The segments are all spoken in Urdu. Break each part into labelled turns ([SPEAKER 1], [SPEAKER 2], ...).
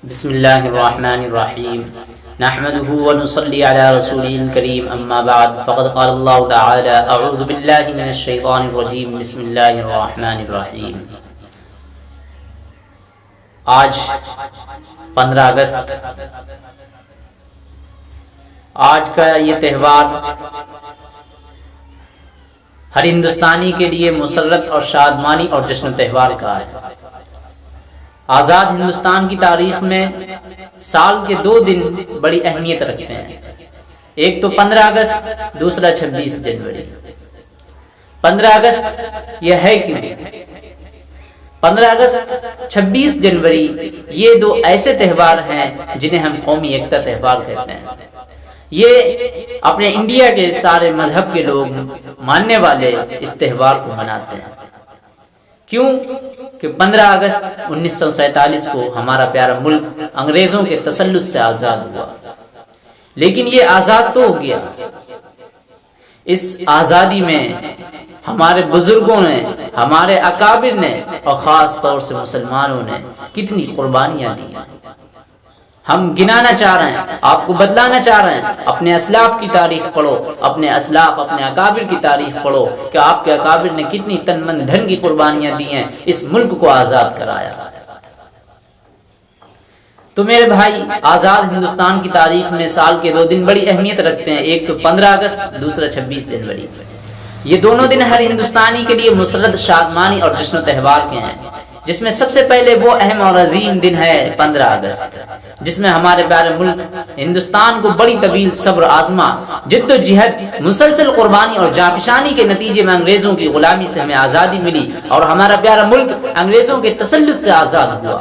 [SPEAKER 1] بسم اللہ الرحمن الرحیم نحمده ونصلی علی رسوله الکریم اما بعد فقد قال اللہ تعالی اعوذ باللہ من الشیطان الرجیم بسم اللہ الرحمن الرحیم۔ آج 15 اگست، آج کا یہ تہوار ہر ہندوستانی کے لیے مسرت اور شادمانی اور جشن و تہوار کا ہے۔ آزاد ہندوستان کی تاریخ میں سال کے 2 دن بڑی اہمیت رکھتے ہیں، ایک تو 15 اگست، دوسرا 26 جنوری۔ 15 اگست یہ ہے کیوں؟ 15 اگست 26 جنوری یہ 2 ایسے تہوار ہیں جنہیں ہم قومی ایکتا تہوار کہتے ہیں۔ یہ اپنے انڈیا کے سارے مذہب کے لوگ ماننے والے اس تہوار کو مناتے ہیں۔ کیوں کہ 15 اگست 1947 کو ہمارا پیارا ملک انگریزوں کے تسلط سے آزاد ہوا، لیکن یہ آزاد تو ہو گیا، اس آزادی میں ہمارے بزرگوں نے، ہمارے اکابر نے اور خاص طور سے مسلمانوں نے کتنی قربانیاں دی۔ ہم گنانا چاہ رہے ہیں، آپ کو بتلانا چاہ رہے ہیں، اپنے اسلاف کی تاریخ پڑھو، اپنے اسلاف، اپنے اکابر کی تاریخ پڑھو کہ آپ کے اکابر نے کتنی تن من دھن کی قربانیاں دی ہیں، اس ملک کو آزاد کرایا۔ تو میرے بھائی، آزاد ہندوستان کی تاریخ میں سال کے 2 دن بڑی اہمیت رکھتے ہیں، ایک تو 15 اگست، دوسرا 26 جنوری۔ یہ دونوں دن ہر ہندوستانی کے لیے مسرت، شادمانی اور جشن و تہوار کے ہیں، جس میں سب سے پہلے وہ اہم اور عظیم دن ہے 15 اگست، جس میں ہمارے پیارے ملک ہندوستان کو بڑی طویل صبر آزما، جد و جہد، مسلسل قربانی اور جانفشانی کے نتیجے میں انگریزوں کی غلامی سے ہمیں آزادی ملی اور ہمارا پیارا ملک انگریزوں کے تسلط سے آزاد ہوا۔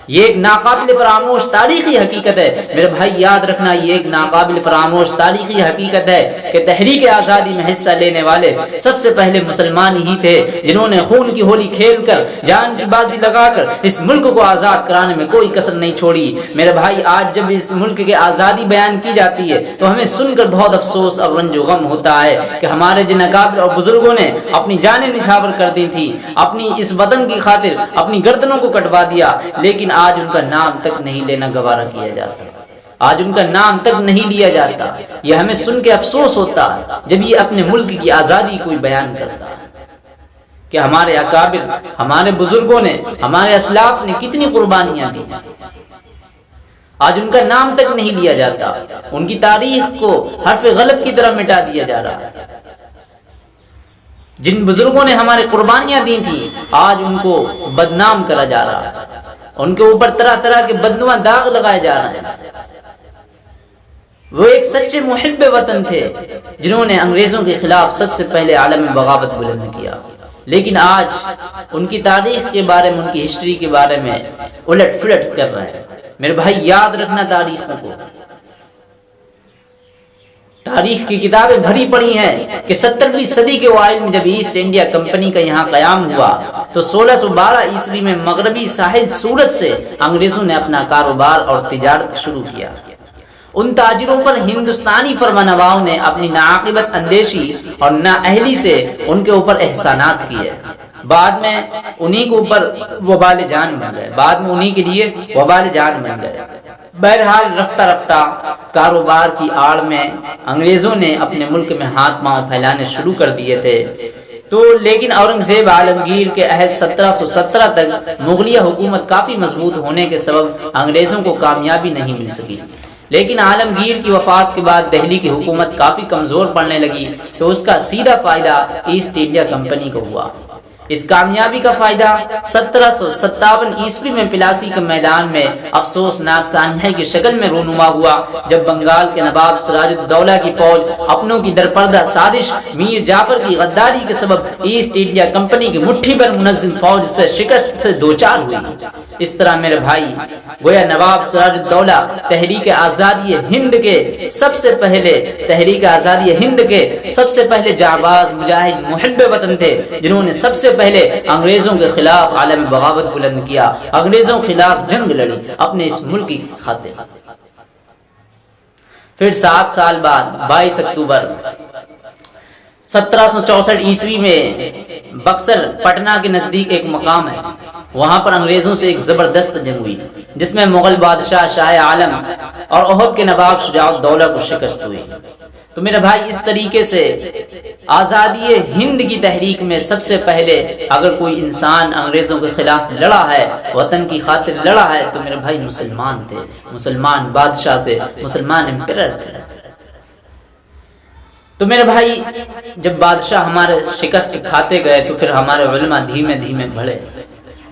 [SPEAKER 1] یہ ایک ناقابل فراموش تاریخی حقیقت ہے میرے بھائی، یاد رکھنا، یہ ایک ناقابل فراموش تاریخی حقیقت ہے کہ تحریک آزادی میں حصہ لینے والے سب سے پہلے مسلمان ہی تھے، جنہوں نے خون کی ہولی کھیل کر، جان کی بازی لگا کر اس ملک کو آزاد کرانے میں کوئی کسر نہیں چھوڑی۔ میرے بھائی، آج جب اس ملک کی آزادی بیان کی جاتی ہے تو ہمیں سن کر بہت افسوس اور رنج و غم ہوتا ہے کہ ہمارے جن اکابر اور بزرگوں نے اپنی جانیں نچھاور کر دی تھی، اپنی اس وطن کی خاطر اپنی گردنوں کو کٹوا دیا، لیکن آج ان کا نام تک نہیں لینا گوارا کیا جاتا، آج ان کا نام تک نہیں لیا جاتا۔ یہ ہمیں سن کے افسوس ہوتا ہے جب یہ اپنے ملک کی آزادی کوئی بیان کرتا ہے کہ ہمارے اکابر، ہمارے بزرگوں نے، ہمارے اسلاف نے کتنی قربانیاں دی، آج ان کا نام تک نہیں لیا جاتا، ان کی تاریخ کو حرف غلط کی طرح مٹا دیا جا رہا ہے۔ جن بزرگوں نے ہماری قربانیاں دی تھیں، آج ان کو بدنام کرا جا رہا ہے، ان کے اوپر طرح طرح کے بدنما داغ لگائے جا رہے ہیں۔ وہ ایک سچے محب وطن تھے جنہوں نے انگریزوں کے خلاف سب سے پہلے عالم بغاوت بلند کیا، لیکن آج ان کی تاریخ کے بارے میں، ان کی ہسٹری کے بارے میں الٹ پھلٹ کر رہے ہیں۔ میرے بھائی، یاد رکھنا تاریخ کو، تاریخ کی کتابیں بھری پڑی ہیں کہ 17ویں صدی کے اوائل میں جب ایسٹ انڈیا کمپنی کا یہاں قیام ہوا تو 1612 عیسوی میں مغربی ساحل سورت سے انگریزوں نے اپنا کاروبار اور تجارت شروع کیا۔ ان تاجروں پر ہندوستانی فرمانرواؤں نے اپنی ناعاقبت اندیشی اور نااہلی سے ان کے اوپر احسانات کیے، بعد میں انہی کے اوپر وبال جان بن گئے، بعد میں انہی کے لیے وبال جان بن گئے۔ بہرحال رفتہ رفتہ کاروبار کی آڑ میں انگریزوں نے اپنے ملک میں ہاتھ پاؤں پھیلانے شروع کر دیے تھے، تو لیکن اورنگزیب عالمگیر کے عہد 1717 تک مغلیہ حکومت کافی مضبوط ہونے کے سبب انگریزوں کو کامیابی نہیں مل سکی، لیکن عالمگیر کی وفات کے بعد دہلی کی حکومت کافی کمزور پڑنے لگی، تو اس کا سیدھا فائدہ ایسٹ انڈیا کمپنی کو ہوا۔ اس کامیابی کا فائدہ 1757 عیسوی میں پلاسی کے میدان میں افسوسناک سانحے کی شکل میں رونما ہوا، جب بنگال کے نواب سراج الدولہ کی فوج اپنوں کی درپردہ سازش میر جعفر کی غداری کے سبب ایسٹ انڈیا کمپنی کی مٹھی پر منظم فوج سے شکست سے دوچار ہوئی۔ اس طرح میرے بھائی، گویا نواب سراج الدولہ تحریک آزادی ہند کے سب سے پہلے جانباز مجاہد محب وطن تھے، جنہوں نے سب سے پہلے انگریزوں کے خلاف عالم بغاوت بلند کیا، انگریزوں کے خلاف جنگ لڑی اپنے اس ملک کی خاطر۔ پھر 7 سال بعد 22 اکتوبر 1764 عیسوی میں بکسر پٹنہ کے نزدیک ایک مقام ہے، وہاں پر انگریزوں سے ایک زبردست جنگ ہوئی جس میں مغل بادشاہ شاہ عالم اور احد کے نواب شجاع الدولہ کو شکست ہوئی۔ تو میرے بھائی اس طریقے سے آزادی ہند کی تحریک میں سب سے پہلے اگر کوئی انسان انگریزوں کے خلاف لڑا ہے، وطن کی خاطر لڑا ہے، تو میرے بھائی مسلمان تھے، مسلمان بادشاہ سے، مسلمان امپیرر تھے۔ تو میرے بھائی جب بادشاہ ہمارے شکست کھاتے گئے تو پھر ہمارے علماء دھیمے دھیمے بڑھے،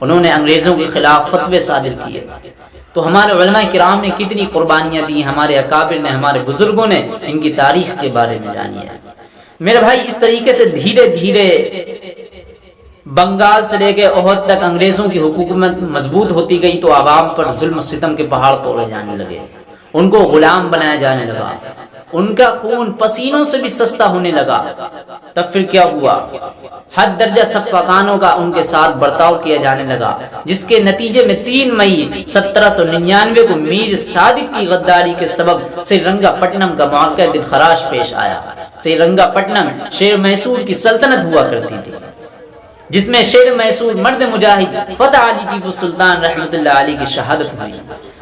[SPEAKER 1] انہوں نے انگریزوں کے خلاف فتوے صادر کیے۔ تو ہمارے علماء کرام نے کتنی قربانیاں دی، ہمارے اکابر نے، ہمارے بزرگوں نے ان کی تاریخ کے بارے میں جانی ہے۔ میرے بھائی اس طریقے سے دھیرے دھیرے بنگال سے لے کے احد تک انگریزوں کی حکومت مضبوط ہوتی گئی تو عوام پر ظلم و ستم کے پہاڑ توڑے جانے لگے، ان کو غلام بنایا جانے لگا، ان کا خون پسینوں سے بھی سستا ہونے لگا۔ تب پھر کیا ہوا؟ حد درجہ سب پکانوں کا ان کے ساتھ برتاؤ کیا جانے لگا، جس کے نتیجے میں 3 مئی 1799 کو میر صادق کی غداری کے سبب سری رنگا پٹنم کا موقع دلخراش پیش آیا۔ سری رنگا پٹنم شیر میسور کی سلطنت ہوا کرتی تھی، جس میں شیر میسور مرد مجاہد فتح علی ٹیپو سلطان رحمۃ اللہ علیہ کی شہادت ہوئی۔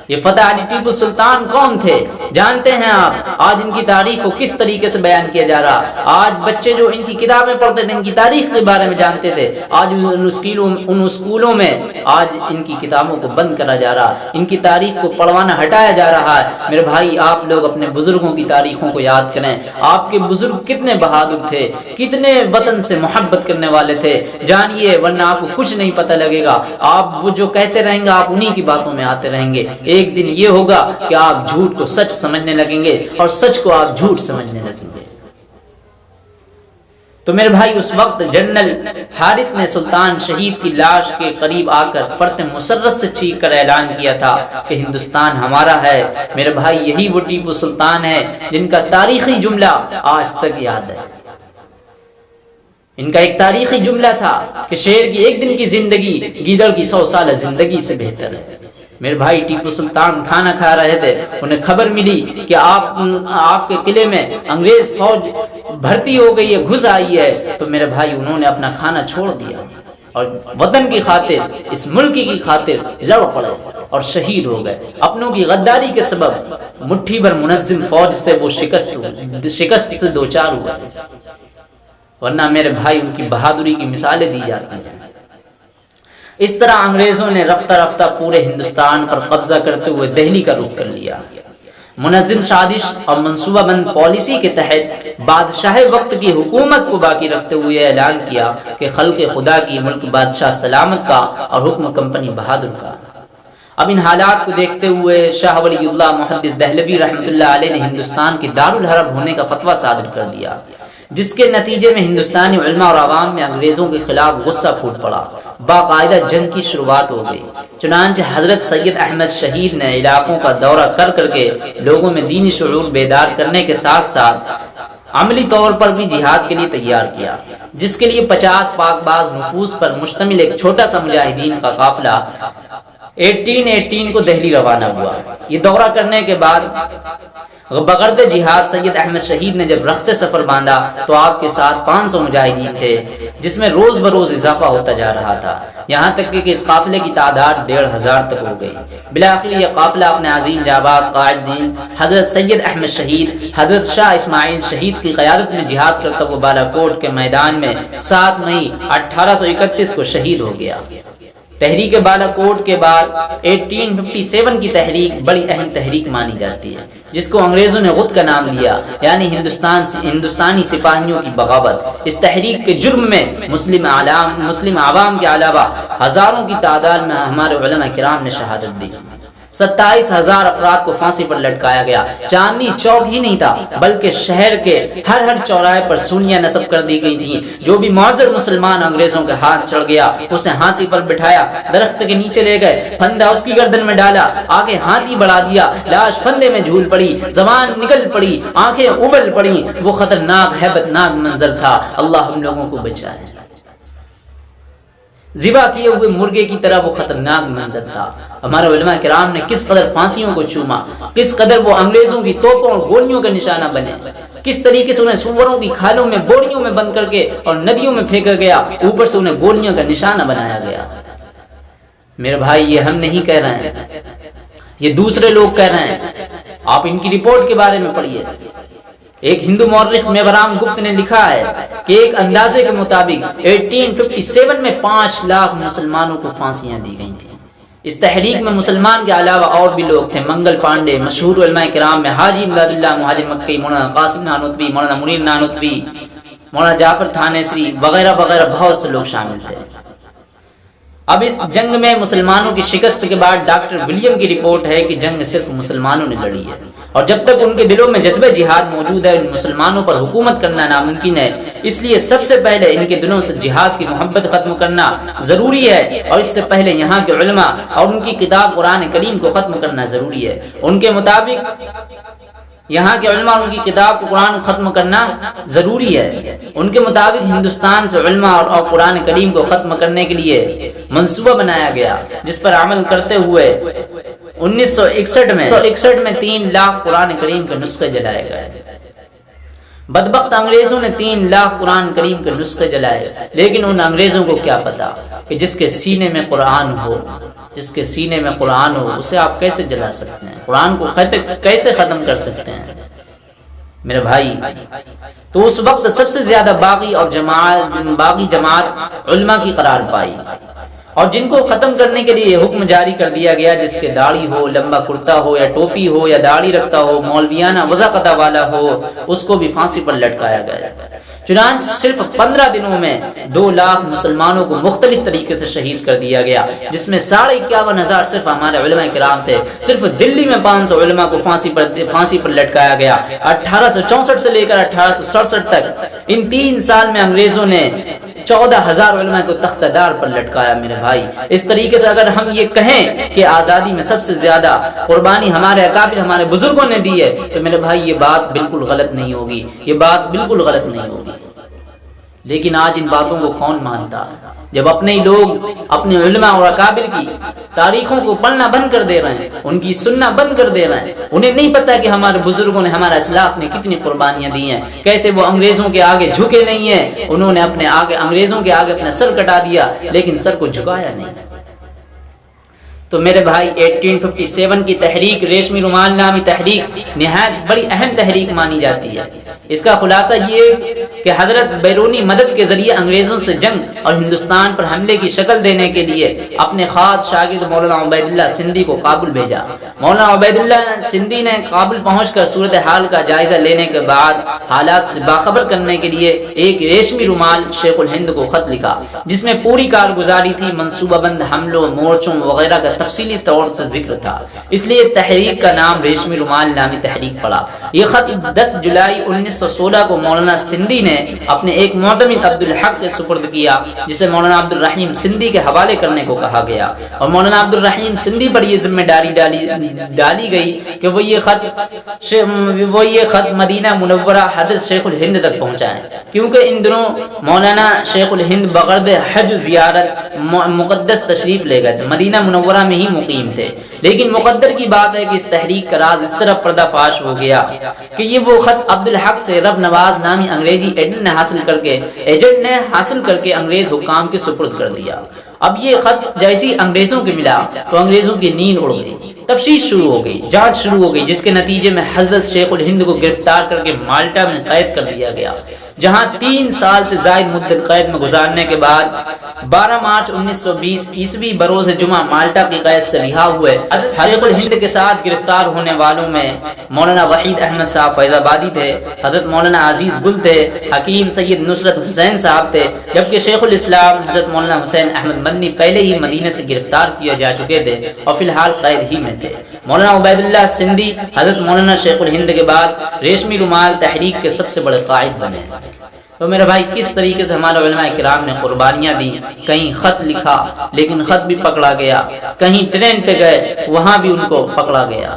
[SPEAKER 1] یہ فتح علی ٹیپو سلطان کون تھے جانتے ہیں آپ؟ آج ان کی تاریخ کو کس طریقے سے بیان کیا جا رہا؟ آج بچے جو ان کی کتابیں پڑھتے تھے، ان کی تاریخ کے بارے میں جانتے تھے، آج ان اسکولوں میں آج ان کی کتابوں کو بند کرا جا رہا، ان کی تاریخ کو پڑھوانا ہٹایا جا رہا ہے۔ میرے بھائی آپ لوگ اپنے بزرگوں کی تاریخوں کو یاد کریں، آپ کے بزرگ کتنے بہادر تھے، کتنے وطن سے محبت کرنے والے تھے، جانیے، ورنہ آپ کو کچھ نہیں پتہ لگے گا۔ آپ وہ جو کہتے رہیں گے آپ انہی کی باتوں میں آتے رہیں گے، ایک دن یہ ہوگا کہ آپ جھوٹ کو سچ سمجھنے لگیں گے اور سچ کو آپ جھوٹ سمجھنے لگیں گے۔ تو میرے بھائی اس وقت جنرل حارث نے سلطان شہید کی لاش کے قریب آ کر فرت مسرت سے چیخ کر اعلان کیا تھا کہ ہندوستان ہمارا ہے۔ میرے بھائی یہی وہ ٹیپو سلطان ہے جن کا تاریخی جملہ آج تک یاد ہے۔ ان کا ایک تاریخی جملہ تھا کہ شیر کی ایک دن کی زندگی گیدڑ کی 100 سالہ زندگی سے بہتر ہے۔ میرے بھائی ٹیپو سلطان کھانا کھا رہے تھے، انہیں خبر ملی کہ آپ کے قلعے میں انگریز فوج بھرتی ہو گئی ہے، گھس آئی ہے۔ تو میرے بھائی انہوں نے اپنا کھانا چھوڑ دیا اور وطن کی خاطر، اس ملک کی خاطر لڑ پڑے اور شہید ہو گئے۔ اپنوں کی غداری کے سبب مٹھی بھر منظم فوج سے وہ شکست سے دوچار ہوا، ورنہ میرے بھائی ان کی بہادری کی مثالیں دی جاتی ہیں۔ اس طرح انگریزوں نے رفتہ رفتہ پورے ہندوستان پر قبضہ کرتے ہوئے دہلی کا رخ کر لیا۔ منظم سازش اور منصوبہ بند پالیسی کے تحت بادشاہ وقت کی حکومت کو باقی رکھتے ہوئے اعلان کیا کہ خلق خدا کی ملک بادشاہ سلامت کا اور حکم کمپنی بہادر کا۔ اب ان حالات کو دیکھتے ہوئے شاہ ولی اللہ محدث دہلوی رحمۃ اللہ علیہ نے ہندوستان کے دارالحرب ہونے کا فتویٰ صادر کر دیا، جس کے نتیجے میں ہندوستانی علماء اور عوام میں انگریزوں کے خلاف غصہ پھوٹ پڑا، باقاعدہ جنگ کی شروعات ہو گئی۔ چنانچہ حضرت سید احمد شہید نے علاقوں کا دورہ کر کے لوگوں میں دینی شعور بیدار کرنے کے ساتھ ساتھ عملی طور پر بھی جہاد کے لیے تیار کیا، جس کے لیے 50 پاک باز نفوذ پر مشتمل ایک چھوٹا سا مجاہدین کا قافلہ 1818 کو دہلی روانہ ہوا۔ یہ دورہ کرنے کے بعد بغرض جہاد سید احمد شہید نے جب رخت سفر باندھا تو آپ کے ساتھ 500 مجاہدین تھے، جس میں روز بروز اضافہ ہوتا جا رہا تھا، یہاں تک کہ اس قافلے کی تعداد 1500 تک ہو گئی۔ بالآخر یہ قافلہ اپنے عظیم جانباز قائد دین حضرت سید احمد شہید، حضرت شاہ اسماعیل شہید کی قیادت میں جہاد کرتا ہوا بالا کوٹ کے میدان میں 7 مئی 1831 کو شہید ہو گیا۔ تحریک بالا کوٹ کے بعد 1857 کی تحریک بڑی اہم تحریک مانی جاتی ہے، جس کو انگریزوں نے غد کا نام دیا، یعنی ہندوستانی سپاہیوں کی بغاوت۔ اس تحریک کے جرم میں مسلم عوام کے علاوہ ہزاروں کی تعداد میں ہمارے علماء کرام نے شہادت دی۔ 27,000 افراد کو پھانسی پر لٹکایا گیا۔ چاندنی چوک ہی نہیں تھا بلکہ شہر کے ہر چوراہے پر سونیاں نصب کر دی گئی تھیں۔ جو بھی معذر مسلمان انگریزوں کے ہاتھ چڑھ گیا اسے ہاتھی پر بٹھایا، درخت کے نیچے لے گئے، پھندا اس کی گردن میں ڈالا، آگے ہاتھی بڑھا دیا، لاش پھندے میں جھول پڑی، زبان نکل پڑی، آنکھیں ابل پڑی۔ وہ خطرناک ہیبت ناک منظر تھا، اللہ ہم لوگوں کو بچائے۔ ذبح کیے ہوئے مرغے کی طرح وہ خطرناک منظر تھا۔ ہمارے علماء کرام نے کس قدر پھانسیوں کو چوما، کس قدر وہ انگریزوں کی توپوں اور گولیوں کا نشانہ بنے، کس طریقے سے انہیں سوروں کی کھالوں میں بوریوں میں بند کر کے اور ندیوں میں پھینکا گیا، اوپر سے انہیں گولیوں کا نشانہ بنایا گیا۔ میرے بھائی یہ ہم نہیں کہہ رہے ہیں، یہ دوسرے لوگ کہہ رہے ہیں، آپ ان کی رپورٹ کے بارے میں پڑھیے۔ ایک ہندو مورخ میورام گپت نے لکھا ہے کہ ایک اندازے کے مطابق 1857 میں 5 لاکھ مسلمانوں کو پھانسیاں دی گئی تھیں۔ اس تحریک میں مسلمان کے علاوہ اور بھی لوگ تھے، منگل پانڈے، مشہور علماء کرام میں حاجی امداد اللہ مہاجر مکی، مولانا قاسم نانوتوی، مولانا منیر نانوتوی، مولانا جعفر تھانیسری وغیرہ وغیرہ بہت سے لوگ شامل تھے۔ اب اس جنگ میں مسلمانوں کی شکست کے بعد ڈاکٹر ولیم کی رپورٹ ہے کہ جنگ صرف مسلمانوں نے لڑی ہے، اور جب تک ان کے دلوں میں جذبہ جہاد موجود ہے ان مسلمانوں پر حکومت کرنا ناممکن ہے۔ اس لیے سب سے پہلے ان کے دلوں سے جہاد کی محبت ختم کرنا ضروری ہے، اور اس سے پہلے یہاں کے علماء اور ان کی کتاب قرآن کریم کو ختم کرنا ضروری ہے۔ ان کے مطابق یہاں کے علماء ان کی کتاب کو قرآن ختم کرنا ضروری ہے۔ ان کے مطابق ہندوستان سے علماء اور قرآن کریم کو ختم کرنے کے لیے منصوبہ بنایا گیا، جس پر عمل کرتے ہوئے 1961 میں 3 لاکھ قرآن کریم کے نسخے جلائے گئے۔ بدبخت انگریزوں نے 3 لاکھ قرآن کریم کے نسخے جلائے، لیکن ان انگریزوں کو کیا پتا کہ جس کے سینے میں قرآن ہو، جس کے سینے میں قرآن ہو اسے آپ کیسے جلا سکتے ہیں، قرآن کو کیسے ختم کر سکتے ہیں۔ میرے بھائی تو اس وقت سب سے زیادہ باغی جماعت علماء کی قرار پائی، اور جن کو ختم کرنے کے لیے حکم جاری کر دیا گیا، جس کے داڑھی ہو، لمبا کرتا ہو یا ٹوپی ہو یا داڑھی رکھتا ہو، مولویانہ وضاقتہ والا ہو، اس کو بھی پھانسی پر لٹکایا گیا۔ چنانچہ صرف 15 دنوں میں 2 لاکھ مسلمانوں کو مختلف طریقے سے شہید کر دیا گیا، جس میں 51,500 صرف ہمارے علماء کرام تھے۔ صرف دلی میں 500 علماء کو پھانسی پر لٹکایا گیا۔ 1864 سے لے کر 1867 تک ان 3 سال میں انگریزوں نے 14,000 علماء کو تختہ دار پر لٹکایا۔ میرے بھائی اس طریقے سے اگر ہم یہ کہیں کہ آزادی میں سب سے زیادہ قربانی ہمارے اکابر ہمارے بزرگوں نے دی ہے، تو میرے بھائی یہ بات بالکل غلط نہیں ہوگی، یہ بات بالکل غلط نہیں ہوگی۔ لیکن آج ان باتوں کو کون مانتا ہے، جب اپنے ہی لوگ اپنے علماء اور اکابر کی تاریخوں کو پڑھنا بند کر دے رہے ہیں، ان کی سننا بند کر دے رہے ہیں۔ انہیں نہیں پتا کہ ہمارے بزرگوں نے، ہمارا اسلاف نے کتنی قربانیاں دی ہیں، کیسے وہ انگریزوں کے آگے جھکے نہیں ہیں، انہوں نے اپنے آگے انگریزوں کے آگے اپنا سر کٹا دیا لیکن سر کو جھکایا نہیں۔ تو میرے بھائی 1857 کی تحریک ریشمی رومال نامی تحریک نہایت بڑی اہم تحریک مانی جاتی ہے۔ اس کا خلاصہ یہ کہ حضرت بیرونی مدد کے ذریعے انگریزوں سے جنگ اور ہندوستان پر حملے کی شکل دینے کے لیے اپنے خاص شاگرد مولانا عبید اللہ سندھی کو کابل بھیجا۔ مولانا عبید اللہ سندھی نے کابل پہنچ کر صورتحال کا جائزہ لینے کے بعد حالات سے باخبر کرنے کے لیے ایک ریشمی رومال شیخ الہند کو خط لکھا، جس میں پوری کارگزاری تھی، منصوبہ بند حملوں، مورچوں وغیرہ کا تفصیلی طور سے ذکر تھا۔ اس لیے تحریک کا نام ریشمی رومال نامی تحریک پڑا۔ یہ خط 10 جولائی 1916 کو مولانا سندھی نے اپنے ایک معتمد عبدالحق کے سپرد کیا، جسے مولانا عبد الرحیم سندھی کے حوالے کرنے کو کہا گیا، اور مولانا عبد الرحیم سندھی پر یہ ذمہ داری ڈالی گئی کہ وہ یہ خط مدینہ منورہ حضرت شیخ الہند تک پہنچائیں، کیونکہ ان دنوں مولانا شیخ الہند بغرض حج زیارت مقدس تشریف لے گئے تھے، مدینہ منورہ میں ہی مقیم تھے۔ لیکن مقدر کی بات ہے کہ اس تحریک کا راز اس طرح پردہ فاش ہو گیا کہ یہ وہ خط عبدالحق سے رب نواز نامی انگریزی ایجنٹ نے حاصل کر کے انگریز حکام کے سپرد کر دیا۔ اب یہ خط جیسی انگریزوں کے ملا تو انگریزوں کی نیند اڑ گئی، تفتیش شروع ہو گئی، جانچ شروع ہو گئی، جس کے نتیجے میں حضرت شیخ الہند کو گرفتار کر کے مالٹا میں قید کر دیا گیا، جہاں 3 سال سے زائد مدت قید میں گزارنے کے بعد 12 مارچ 1920 عیسوی بروز جمعہ مالٹا کی قید سے رہا ہوئے شیخ الہند کے ساتھ گرفتار ہونے والوں میں مولانا وحید احمد صاحب فیض آبادی تھے، حضرت مولانا عزیز گل تھے، حکیم سید نصرت حسین صاحب تھے، جبکہ شیخ الاسلام حضرت مولانا حسین احمد مدنی پہلے ہی مدینہ سے گرفتار کیے جا چکے تھے اور فی الحال قید ہی میں تھے۔ مولانا عبید اللہ سندھی حضرت مولانا شیخ الہند کے بعد ریشمی رومال تحریک کے سب سے بڑے قائد بنے۔ تو میرے بھائی کس طریقے سے ہمارے علماء کرام نے قربانیاں دی، کہیں خط لکھا لیکن خط بھی پکڑا گیا، کہیں ٹرین پہ گئے وہاں بھی ان کو پکڑا گیا۔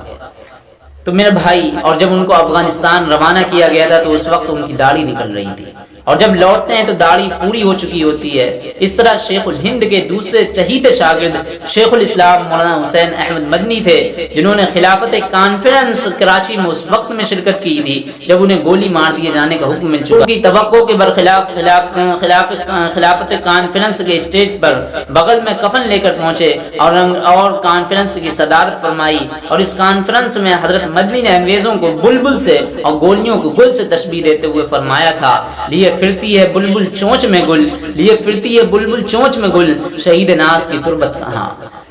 [SPEAKER 1] تو میرے بھائی اور جب ان کو افغانستان روانہ کیا گیا تھا تو اس وقت ان کی داڑھی نکل رہی تھی، اور جب لوٹتے ہیں تو داڑھی پوری ہو چکی ہوتی ہے۔ اس طرح شیخ الہند کے دوسرے چہیتے شاگرد شیخ الاسلام مولانا حسین احمد مدنی تھے، جنہوں نے خلافت کانفرنس کراچی میں اس وقت میں شرکت کی تھی جب انہیں گولی مار دیے جانے کا حکم مل چکا کی توقع کے برخلاف خلافت کانفرنس کے اسٹیج پر بغل میں کفن لے کر پہنچے اور کانفرنس کی صدارت فرمائی، اور اس کانفرنس میں حضرت مدنی نے انگریزوں کو بلبل سے اور گولیوں کو گل سے تشبیہ دیتے ہوئے فرمایا تھا، لیے پھرتی ہے بلبل چونچ میں گل، لیے پھرتی ہے بلبل چونچ میں گل، شہید ناز کی تربت کہاں۔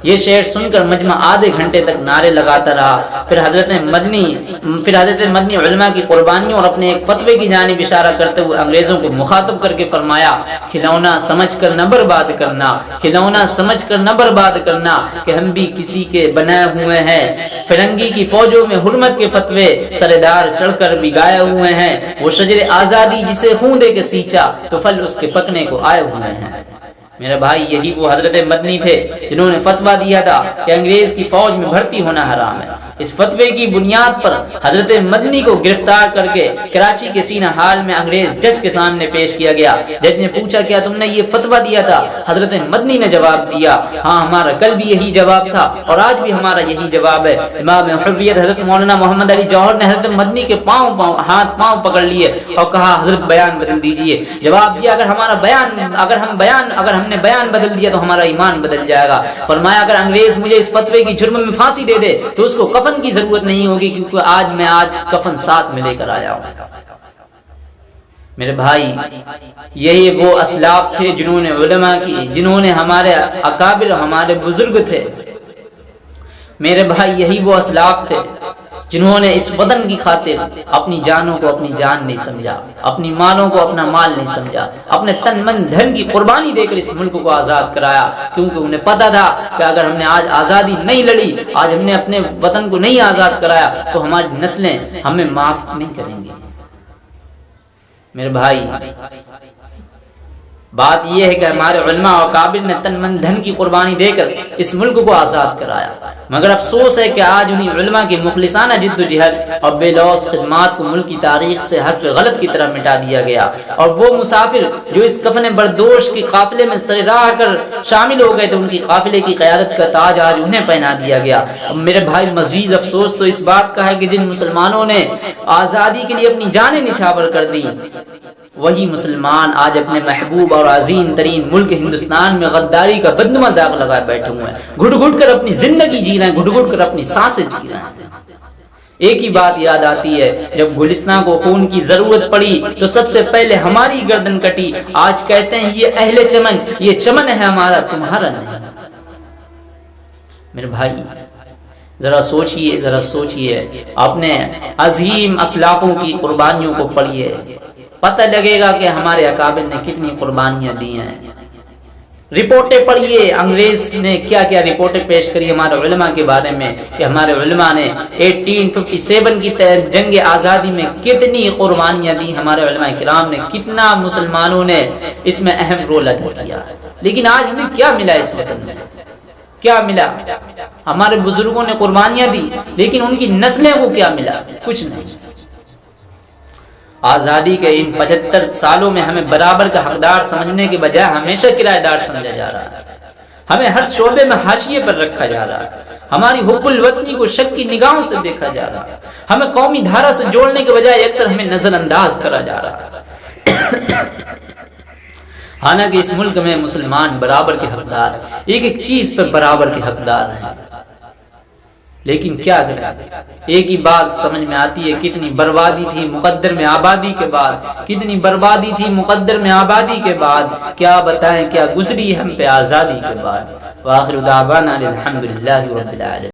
[SPEAKER 1] یہ شعر سن کر مجمع آدھے گھنٹے تک نعرے لگاتا رہا۔ پھر حضرت مدنی علماء کی قربانیوں اور اپنے ایک فتوے کی جانب اشارہ کرتے ہوئے انگریزوں کو مخاطب کر کے فرمایا، کھلونا سمجھ کر نہ برباد کرنا، کھلونا سمجھ کر نہ برباد کرنا، کہ ہم بھی کسی کے بنائے ہوئے ہیں۔ فرنگی کی فوجوں میں حرمت کے فتوے سردار چڑھ کر بھی گائے ہوئے ہیں، وہ شجر آزادی جسے خون دے کے سینچا تو پھل اس کے پکنے کو آئے ہوئے ہیں۔ میرے بھائی، یہی وہ حضرت مدنی تھے جنہوں نے فتویٰ دیا تھا کہ انگریز کی فوج میں بھرتی ہونا حرام ہے۔ اس فتوے کی بنیاد پر حضرت مدنی کو گرفتار کر کے کراچی کے سینہ حال میں انگریز جج کے سامنے پیش کیا گیا۔ جج نے پوچھا، کیا تم نے یہ فتویٰ دیا تھا؟ حضرت مدنی نے جواب دیا، ہاں ہمارا کل بھی یہی جواب تھا اور آج بھی ہمارا یہی جواب ہے۔ امام حریت حضرت مولانا محمد علی جوہر نے حضرت مدنی کے ہاتھ پاؤں پکڑ لیے اور کہا، حضرت بیان بدل دیجئے۔ جواب دیا، اگر ہم نے بیان بدل دیا تو ہمارا ایمان بدل جائے گا۔ فرمایا، اگر انگریز مجھے اس فتوے کی جرم میں پھانسی دے دے تو اس کو کفن کی ضرورت نہیں ہوگی، کیونکہ آج کفن ساتھ میں لے کر آیا ہوں۔ میرے بھائی، یہی وہ اسلاف تھے جنہوں نے ہمارے اکابر، ہمارے بزرگ تھے۔ میرے بھائی، یہی وہ اسلاف تھے جنہوں نے اس وطن کی خاطر اپنی جانوں کو اپنی جان نہیں سمجھا، اپنی مالوں کو اپنا مال نہیں سمجھا، اپنے تن من دھن کی قربانی دے کر اس ملک کو آزاد کرایا، کیونکہ انہیں پتا تھا کہ اگر ہم نے آج آزادی نہیں لڑی، آج ہم نے اپنے وطن کو نہیں آزاد کرایا تو ہماری نسلیں ہمیں معاف نہیں کریں گی۔ میرے بھائی، بات یہ ہے کہ ہمارے علماء اور کابر نے تن من دھن کی قربانی دے کر اس ملک کو آزاد کرایا، مگر افسوس ہے کہ آج انہی علماء کی مخلصانہ جد و جہد اور بے لوث خدمات کو ملک کی تاریخ سے حرف غلط کی طرح مٹا دیا گیا، اور وہ مسافر جو اس کفن بردوش کی قافلے میں سر راہ کر شامل ہو گئے تھے، ان کی قافلے کی قیادت کا تاج آج انہیں پہنا دیا گیا۔ اب میرے بھائی، مزید افسوس تو اس بات کا ہے کہ جن مسلمانوں نے آزادی کے لیے اپنی جانیں نچھاور کر دیں، وہی مسلمان آج اپنے محبوب اور عظیم ترین ملک ہندوستان میں غداری کا بدنما داغ لگائے بیٹھے ہوئے ہیں، گھٹ گھٹ کر اپنی زندگی جی رہے ہیں، گھٹ گھٹ کر اپنی سانسیں جی رہے ہیں۔ ایک ہی بات یاد آتی ہے، جب گلستان کو خون کی ضرورت پڑی تو سب سے پہلے ہماری گردن کٹی۔ آج کہتے ہیں یہ اہل چمن، یہ چمن ہے ہمارا، تمہارا نہیں۔ میرے بھائی، ذرا سوچئے، اپنے عظیم اسلافوں کی قربانیوں کو پڑھیے، پتہ لگے گا کہ ہمارے اکابر نے کتنی قربانیاں دی ہیں۔ رپورٹیں پڑھیے، انگریز نے کیا کیا رپورٹیں پیش کری ہمارے علماء کے بارے میں، کہ ہمارے علماء نے 1857 کی جنگ آزادی میں کتنی قربانیاں دی، ہمارے علماء کرام نے کتنا مسلمانوں نے اس میں اہم رول ادا کیا۔ لیکن آج ہمیں کیا ملا اس وطن میں؟ کیا ملا؟ ہمارے بزرگوں نے قربانیاں دی، لیکن ان کی نسلیں کو کیا ملا؟ کچھ نہیں۔ آزادی کے ان 75 سالوں میں ہمیں برابر کا حقدار سمجھنے کے بجائے ہمیشہ کرایہ دار سمجھا جا رہا ہے، ہمیں ہر شعبے میں حاشیے پر رکھا جا رہا ہے، ہماری حب الوطنی کو شک کی نگاہوں سے دیکھا جا رہا ہے، ہمیں قومی دھارا سے جوڑنے کے بجائے اکثر ہمیں نظر انداز کرا جا رہا ہے۔ حالانکہ اس ملک میں مسلمان برابر کے حقدار ہیں، ایک ایک چیز پر برابر کے حقدار ہیں، لیکن کیا کریں؟ ایک ہی بات سمجھ میں آتی ہے، کتنی بربادی تھی مقدر میں آبادی کے بعد، کتنی بربادی تھی مقدر میں آبادی کے بعد، کیا بتائیں کیا گزری ہم پہ آزادی کے بعد۔ وآخر دعوانا الحمدللہ رب العالمین۔